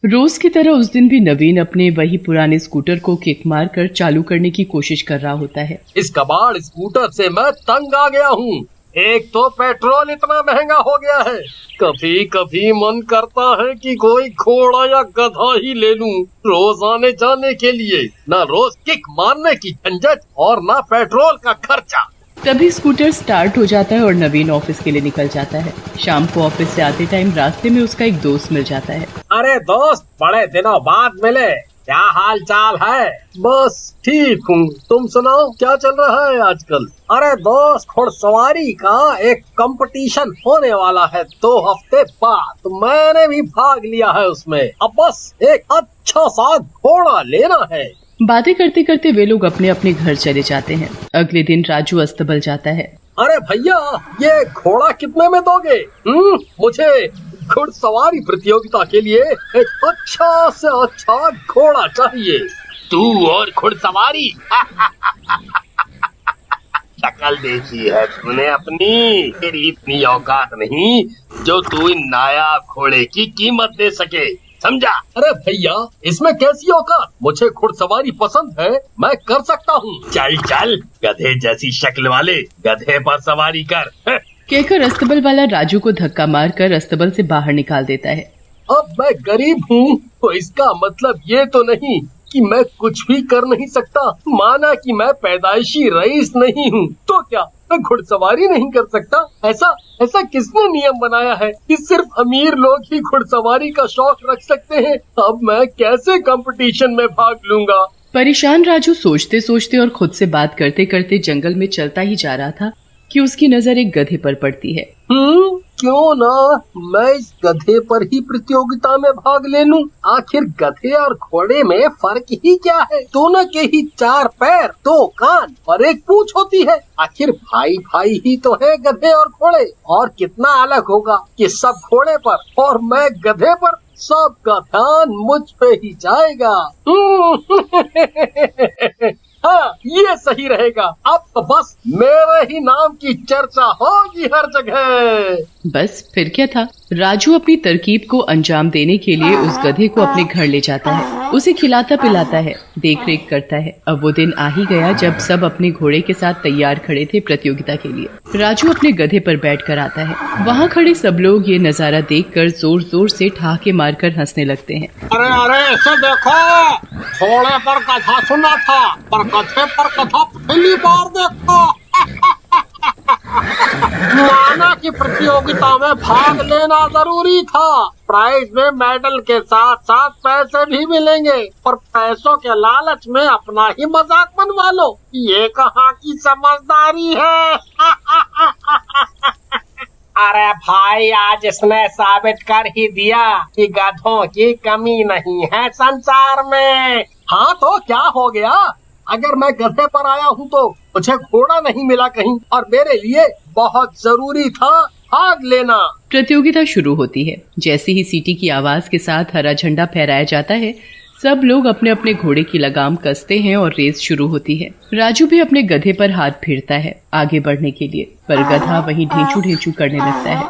रोज की तरह उस दिन भी नवीन अपने वही पुराने स्कूटर को किक मार कर चालू करने की कोशिश कर रहा होता है। इस कबाड़ स्कूटर से मैं तंग आ गया हूँ। एक तो पेट्रोल इतना महंगा हो गया है, कभी कभी मन करता है कि कोई घोड़ा या गधा ही ले लूं रोज आने जाने के लिए। ना रोज किक मारने की झंझट और ना पेट्रोल का खर्चा। तभी स्कूटर स्टार्ट हो जाता है और नवीन ऑफिस के लिए निकल जाता है। शाम को ऑफिस से आते टाइम रास्ते में उसका एक दोस्त मिल जाता है। अरे दोस्त, बड़े दिनों बाद मिले, क्या हाल चाल है? बस ठीक हूँ, तुम सुनाओ क्या चल रहा है आजकल? अरे दोस्त, घुड़सवारी का एक कंपटीशन होने वाला है 2 हफ्ते बाद, तो मैंने भी भाग लिया है उसमें। अब बस एक अच्छा सा घोड़ा लेना है। बातें करते करते वे लोग अपने अपने घर चले जाते हैं। अगले दिन राजू अस्तबल जाता है। अरे भैया, ये घोड़ा कितने में दोगे? मुझे घुड़सवारी प्रतियोगिता के लिए एक अच्छा से अच्छा घोड़ा चाहिए। तू और घुड़सवारी? शक्ल देखी है तूने अपनी, तेरी इतनी औकात नहीं जो तू इन नायाब घोड़े की कीमत दे सके, समझा? अरे भैया, इसमें कैसी औकात? मुझे घुड़सवारी पसंद है, मैं कर सकता हूँ। चल चल, गधे जैसी शक्ल वाले गधे पर सवारी कर। कहकर अस्तबल वाला राजू को धक्का मारकर अस्तबल से बाहर निकाल देता है। अब मैं गरीब हूँ तो इसका मतलब ये तो नहीं कि मैं कुछ भी कर नहीं सकता। माना कि मैं पैदाइशी रईस नहीं हूँ, तो क्या मैं घुड़सवारी नहीं कर सकता? ऐसा किसने नियम बनाया है कि सिर्फ अमीर लोग ही घुड़सवारी का शौक रख सकते हैं? अब मैं कैसे कंपटीशन में भाग लूंगा? परेशान राजू सोचते सोचते और खुद से बात करते करते जंगल में चलता ही जा रहा था कि उसकी नजर एक गधे पर पड़ती है। क्यों ना मैं इस गधे पर ही प्रतियोगिता में भाग ले लूं? आखिर गधे और घोड़े में फर्क ही क्या है? दोनों के ही 4 पैर, 2 कान और 1 पूंछ होती है। आखिर भाई भाई ही तो है गधे और घोड़े। और कितना अलग होगा कि सब घोड़े पर और मैं गधे पर। सबका ध्यान मुझ पे ही जाएगा। हाँ, ये सही रहेगा। अब तो बस मेरे ही नाम की चर्चा होगी हर जगह। बस फिर क्या था, राजू अपनी तरकीब को अंजाम देने के लिए उस गधे को अपने घर ले जाता है, उसे खिलाता पिलाता है, देख रेख करता है। अब वो दिन आ ही गया जब सब अपने घोड़े के साथ तैयार खड़े थे प्रतियोगिता के लिए। राजू अपने गधे पर बैठकर आता है। वहाँ खड़े सब लोग ये नजारा देखकर जोर जोर से ठहाके मारकर हंसने लगते हैं। अरे अरे, ऐसे देखो, घोड़े पर कथा सुना था पर गधे पर कथा पहली बार देखो। माना कि प्रतियोगिता में भाग लेना जरूरी था। प्राइज में मेडल के साथ साथ पैसे भी मिलेंगे, पर पैसों के लालच में अपना ही मजाक बनवा लो। ये कहाँ की समझदारी है? अरे भाई, आज इसने साबित कर ही दिया कि गधों की कमी नहीं है संसार में। हाँ तो क्या हो गया? अगर मैं गधे पर आया हूँ तो मुझे घोड़ा नहीं मिला कहीं, और मेरे लिए बहुत जरूरी था भाग लेना। प्रतियोगिता शुरू होती है। जैसे ही सीटी की आवाज के साथ हरा झंडा फहराया जाता है, सब लोग अपने अपने घोड़े की लगाम कसते हैं और रेस शुरू होती है। राजू भी अपने गधे पर हाथ फेरता है आगे बढ़ने के लिए, पर गधा वहीं ढेंचू ढेंचू करने लगता है।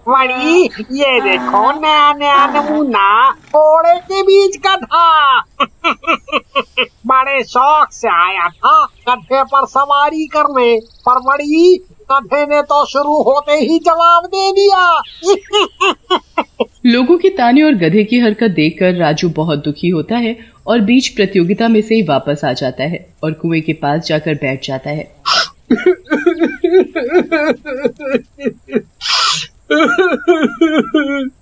वही, ये देखो नया नया नमूना घोड़े के बीच गधा। बड़े शौक से आया था गधे पर सवारी करने, पर बड़ी गधे ने तो शुरू होते ही जवाब दे दिया। लोगों की ताने और गधे की हरकत देखकर राजू बहुत दुखी होता है और बीच प्रतियोगिता में से ही वापस आ जाता है और कुएं के पास जाकर बैठ जाता है।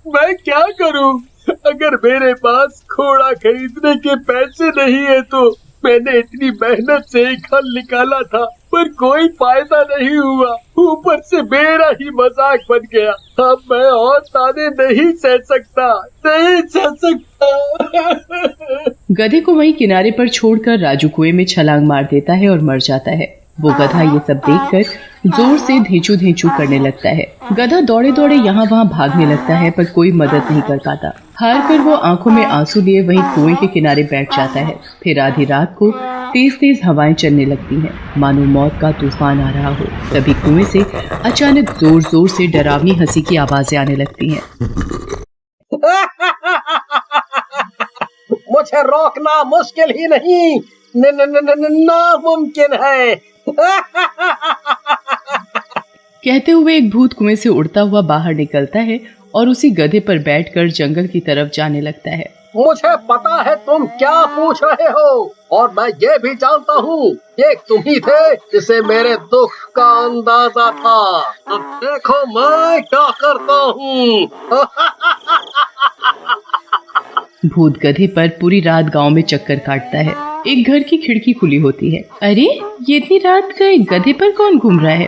मैं क्या करूं? अगर मेरे पास घोड़ा खरीदने के पैसे नहीं है तो मैंने इतनी मेहनत से एक हल निकाला था, पर कोई फायदा नहीं हुआ। ऊपर से मेरा ही मजाक बन गया। अब मैं और ताने नहीं सह सकता। गधे को वहीं किनारे पर छोड़कर राजू कुएं में छलांग मार देता है और मर जाता है। वो गधा ये सब देखकर जोर से धेंचू धेंचू करने लगता है। गधा दौड़े दौड़े यहाँ वहाँ भागने लगता है, पर कोई मदद नहीं कर पाता। हार कर वो आंखों में आंसू लिए वहीं कुएं के किनारे बैठ जाता है। फिर आधी रात को तेज तेज हवाएं चलने लगती हैं, मानो मौत का तूफान आ रहा हो। तभी कुएं से अचानक जोर जोर से डरावनी हंसी की आवाजें आने लगती हैं। मुझे रोकना मुश्किल ही नहीं, नामुमकिन है। कहते हुए एक भूत कुएं से उड़ता हुआ बाहर निकलता है और उसी गधे पर बैठकर जंगल की तरफ जाने लगता है। मुझे पता है तुम क्या पूछ रहे हो, और मैं ये भी जानता हूँ ये तुम ही थे जिसे मेरे दुख का अंदाजा था। अब देखो मैं क्या करता हूँ। भूत गधे पर पूरी रात गांव में चक्कर काटता है। एक घर की खिड़की खुली होती है। अरे, ये इतनी रात गए गधे पर कौन घूम रहा है?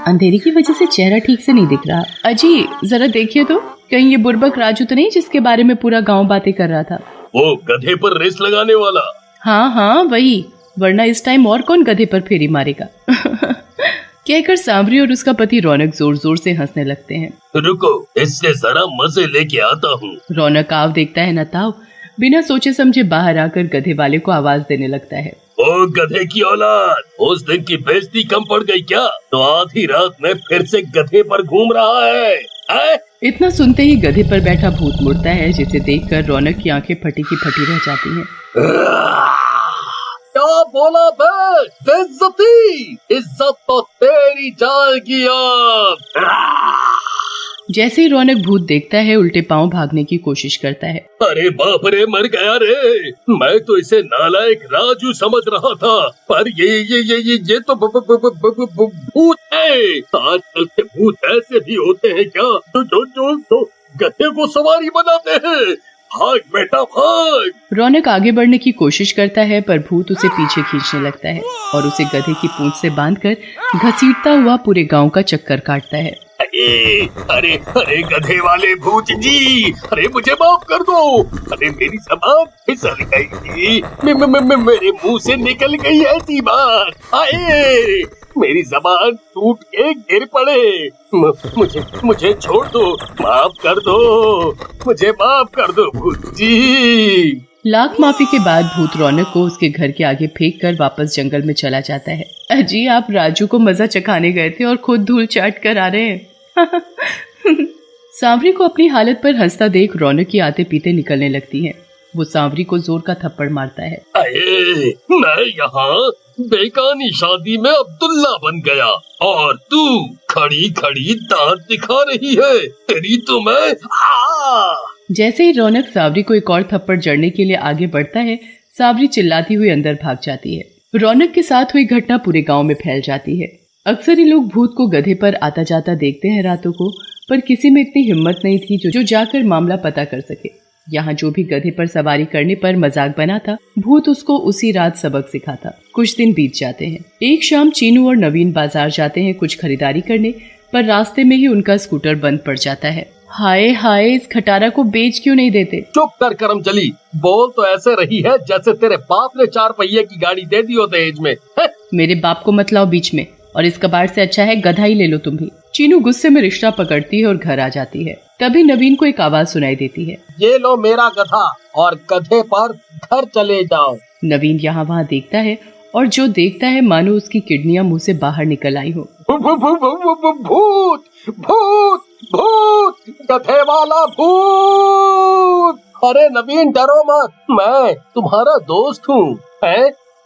अंधेरे की वजह से चेहरा ठीक से नहीं दिख रहा। अजी, जरा देखिए तो, कहीं ये बुर्बक राजू तो नहीं जिसके बारे में पूरा गांव बातें कर रहा था? वो गधे पर रेस लगाने वाला? हाँ हाँ वही, वरना इस टाइम और कौन गधे पर फेरी मारेगा। कहकर सांवरी और उसका पति रौनक जोर जोर से हंसने लगते हैं। रुको, इससे जरा मजे लेके आता हूँ। रौनक आव देखता है न ताव, बिना सोचे समझे बाहर आकर गधे वाले को आवाज देने लगता है। ओ गधे की औलाद, उस दिन की बेइज्जती कम पड़ गई क्या? तो आधी रात में फिर से गधे पर घूम रहा है? इतना सुनते ही गधे पर बैठा भूत मुड़ता है, जिसे देखकर रौनक की आंखें फटी की फटी रह जाती हैं। क्या बोला बे? बेइज्जती? इज्जत तो तेरी जाएगी अब। जैसे ही रौनक भूत देखता है, उल्टे पांव भागने की कोशिश करता है। अरे बाप रे, मर गया रे। मैं तो इसे नालायक राजू समझ रहा था, पर ये तो भूत है। आजकल के भूत ऐसे भी होते हैं क्या, जो गधे को सवारी बनाते हैं? भाग बेटा भाग। रौनक आगे बढ़ने की कोशिश करता है, पर भूत उसे पीछे खींचने लगता है और उसे गधे की पूंछ से बांधकर घसीटता हुआ पूरे गांव का चक्कर काटता है। अरे गधे वाले भूत जी, अरे मुझे माफ कर दो। अरे मेरी जबान फिसल गई, मेरे मुंह से निकल गई ऐसी बात। आए, मेरी जबान टूट के गिर पड़े। मुझे छोड़ दो, माफ कर दो, मुझे माफ कर दो भूत जी। लाख माफी के बाद भूत रौनक को उसके घर के आगे फेंक कर वापस जंगल में चला जाता है। अजी, आप राजू को मजा चखाने गए थे और खुद धूल चाट कर आ रहे हैं। सांवरी को अपनी हालत पर हंसता देख रौनक की आते पीते निकलने लगती हैं। वो सांवरी को जोर का थप्पड़ मारता है। अरे, मैं यहाँ बेगानी शादी में अब्दुल्ला बन गया और तू खड़ी खड़ी दांत दिखा रही है। तेरी तो मैं जैसे ही रौनक सांवरी को एक और थप्पड़ जड़ने के लिए आगे बढ़ता है, सांवरी चिल्लाती हुई अंदर भाग जाती है। रौनक के साथ हुई घटना पूरे गांव में फैल जाती है। अक्सर ही लोग भूत को गधे पर आता जाता देखते हैं रातों को, पर किसी में इतनी हिम्मत नहीं थी जो जाकर मामला पता कर सके। यहाँ जो भी गधे पर सवारी करने पर मजाक बना था, भूत उसको उसी रात सबक सिखाता। कुछ दिन बीत जाते हैं। एक शाम चीनू और नवीन बाजार जाते हैं कुछ खरीदारी करने, पर रास्ते में ही उनका स्कूटर बंद पड़ जाता है। हाय हाय, इस खटारा को बेच क्यों नहीं देते? चुप कर करमचली, बोल तो ऐसे रही है जैसे तेरे बाप ने 4 पहिए की गाड़ी दे दी हो दहेज में। मेरे बाप को मत लाओ बीच में, और इस कबाड़ से अच्छा है गधा ही ले लो तुम भी। चीनू गुस्से में रिश्ता पकड़ती है और घर आ जाती है। तभी नवीन को एक आवाज सुनाई देती है। ये लो मेरा गधा, और गधे पर घर चले जाओ। नवीन यहाँ वहाँ देखता है, और जो देखता है मानो उसकी किडनियां मुंह से बाहर निकल आई हो। भूत भूत भूत, गधे वाला भूत। अरे नवीन, डरो मत, मैं तुम्हारा दोस्त हूँ।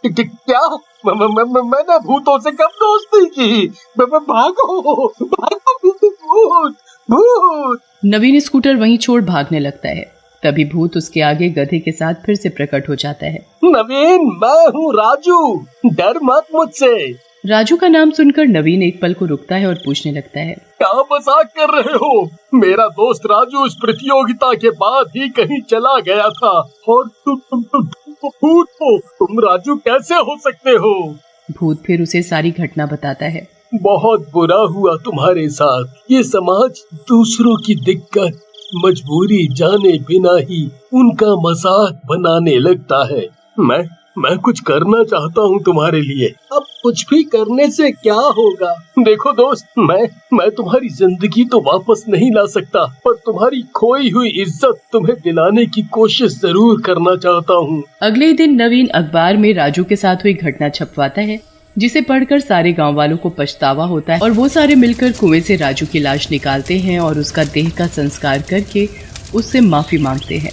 क्या? मैंने भूतों से कब दोस्ती की? भागो भागो भूत भूत। नवीन स्कूटर वहीं छोड़ भागने लगता है। तभी भूत उसके आगे गधे के साथ फिर से प्रकट हो जाता है। नवीन, मैं हूँ राजू, डर मत मुझसे। राजू का नाम सुनकर नवीन एक पल को रुकता है और पूछने लगता है, क्या मजाक कर रहे हो? मेरा दोस्त राजू इस प्रतियोगिता के बाद ही कहीं चला गया था, और तुम भूत हो। तुम राजू कैसे हो सकते हो? भूत फिर उसे सारी घटना बताता है। बहुत बुरा हुआ तुम्हारे साथ। ये समाज दूसरों की दिक्कत, मजबूरी जाने बिना ही उनका मजाक बनाने लगता है। मैं कुछ करना चाहता हूँ तुम्हारे लिए। अब कुछ भी करने से क्या होगा। देखो दोस्त, मैं तुम्हारी जिंदगी तो वापस नहीं ला सकता, पर तुम्हारी खोई हुई इज्जत तुम्हें दिलाने की कोशिश जरूर करना चाहता हूँ। अगले दिन नवीन अखबार में राजू के साथ हुई घटना छपवाता है, जिसे पढ़कर सारे गांव वालों को पछतावा होता है और वो सारे मिलकर कुएं से राजू की लाश निकालते हैं और उसका देह का संस्कार करके उससे माफी मांगते हैं।